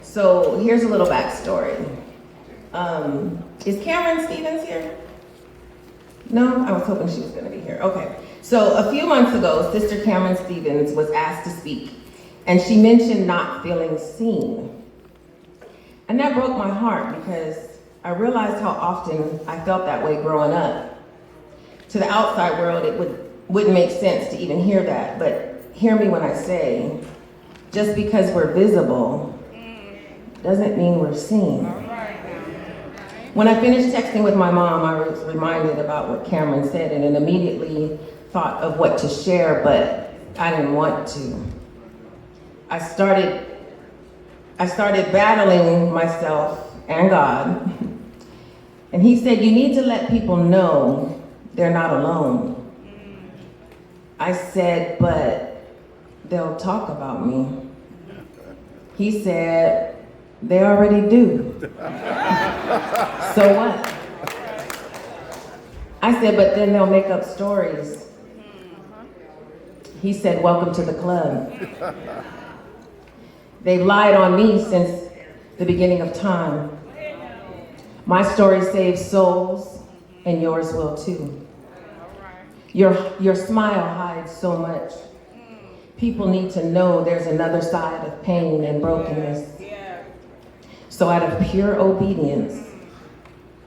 So here's a little backstory. Is Cameron Stevens here? No, I was hoping she was gonna be here. Okay, so a few months ago, Sister Cameron Stevens was asked to speak, and she mentioned not feeling seen. And that broke my heart because I realized how often I felt that way growing up. To the outside world, it wouldn't make sense to even hear that, but hear me when I say, just because we're visible doesn't mean we're seen. When I finished texting with my mom, I was reminded about what Cameron said and then immediately thought of what to share, but I didn't want to. I started battling myself and God, and he said, you need to let people know they're not alone. I said, but they'll talk about me. He said, they already do. So what? I said, but then they'll make up stories. He said, welcome to the club. They've lied on me since the beginning of time. My story saves souls, and yours will too. Your smile hides so much. People need to know there's another side of pain and brokenness. So out of pure obedience,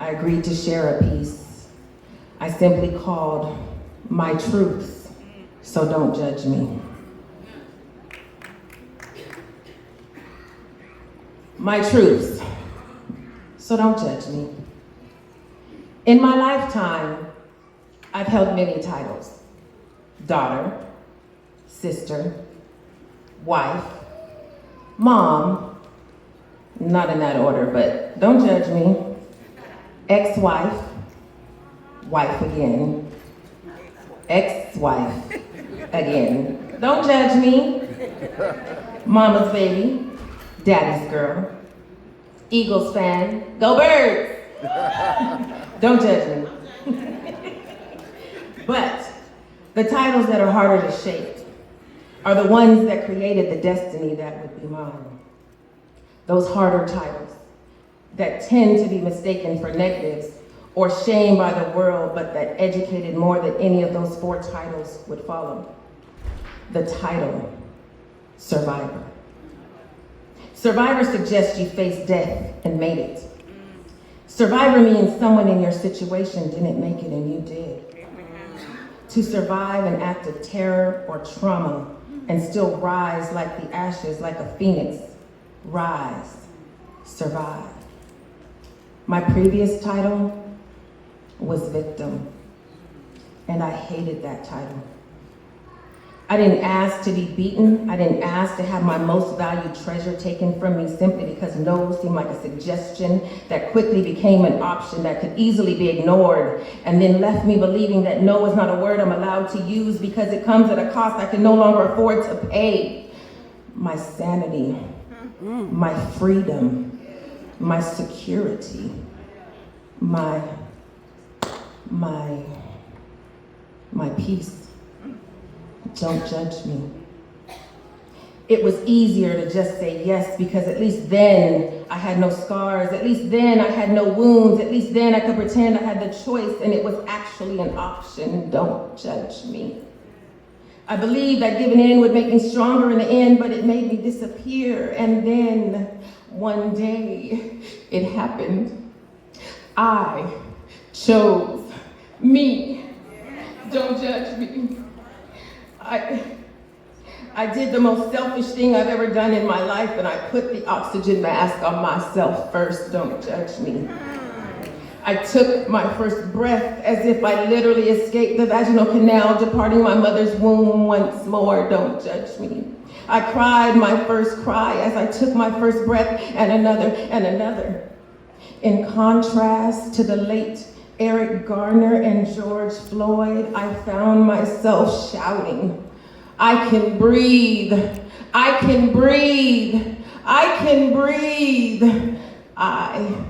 I agreed to share a piece I simply called My Truth, So Don't Judge Me. My truth, so don't judge me. In my lifetime, I've held many titles: daughter, sister, wife, mom, not in that order, but don't judge me, ex-wife, wife again, ex-wife again, don't judge me, mama's baby, daddy's girl, Eagles fan, go Birds! Don't judge me. But the titles that are harder to shake are the ones that created the destiny that would be mine. Those harder titles that tend to be mistaken for negatives or shamed by the world, but that educated more than any of those 4 titles would follow. The title, survivor. Survivor suggests you faced death and made it. Survivor means someone in your situation didn't make it and you did. To survive an act of terror or trauma and still rise like the ashes, like a phoenix. Rise, survive. My previous title was victim, and I hated that title. I didn't ask to be beaten. I didn't ask to have my most valued treasure taken from me simply because no seemed like a suggestion that quickly became an option that could easily be ignored and then left me believing that no is not a word I'm allowed to use because it comes at a cost I can no longer afford to pay. My sanity, my freedom, my security, my peace. Don't judge me. It was easier to just say yes because at least then I had no scars. At least then I had no wounds. At least then I could pretend I had the choice and it was actually an option. Don't judge me. I believed that giving in would make me stronger in the end, but it made me disappear. And then one day it happened. I chose me. Don't judge me. I did the most selfish thing I've ever done in my life, and I put the oxygen mask on myself first. Don't judge me. I took my first breath as if I literally escaped the vaginal canal, departing my mother's womb once more. Don't judge me. I cried my first cry as I took my first breath, and another and another. In contrast to the late Eric Garner and George Floyd, I found myself shouting, I can breathe, I can breathe, I can breathe, I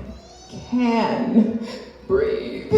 can breathe.